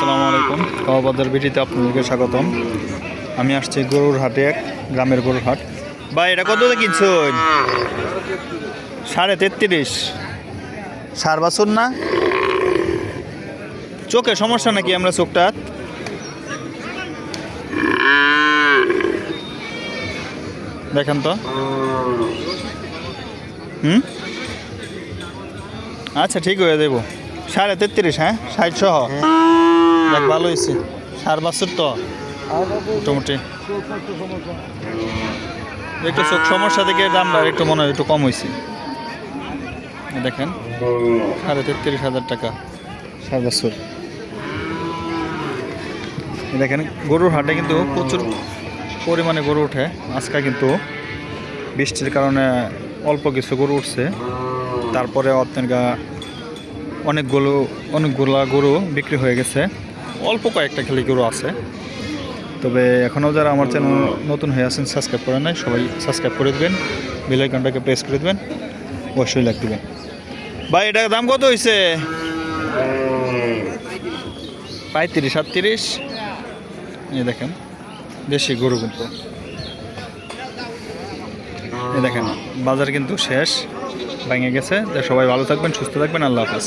আসসালামু আলাইকুম। কওয়াবাজার বিটিতে আপনাদেরকে স্বাগতম। আমি আসছি গরুর হাটে, এক গ্রামের গরুর হাট। ভাই এটা কত কিনছো? 33.5। সার বাছুর না? চোখে সমস্যা নাকি? আমরা চোখটা দেখেন তো। আচ্ছা ঠিক হয়ে দেবো। 33.5, হ্যাঁ 60 সহ। দেখ ভালো হয়েছে। সার বাছুর তো মোটামুটি একটু চোখ সমস্যা থেকে দামটা একটু মনে হয় একটু কম হয়েছে। দেখেন 33,500 টাকা সার বাছুর। দেখেন গরুর হাটে কিন্তু প্রচুর পরিমাণে গরু ওঠে। আজকে কিন্তু বৃষ্টির কারণে অল্প কিছু গরু উঠছে, তারপরে অনেকগুলা গরু বিক্রি হয়ে গেছে। অল্প কয়েকটা খালি গরু আছে। তবে এখনও যারা আমার চ্যানেল নতুন হয়ে আছেন, সাবস্ক্রাইব করেন নাই, সবাই সাবস্ক্রাইব করে দেবেন, বেল আইকনটাকে প্রেস করে দেবেন, অবশ্যই লাইক দেবেন। ভাই এটার দাম কত হয়েছে? 35-37। এই দেখেন দেশি গরু কিন্তু। এই দেখেন বাজার কিন্তু শেষ, ভেঙে গেছে। সবাই ভালো থাকবেন, সুস্থ থাকবেন। আল্লাহ হাফেজ।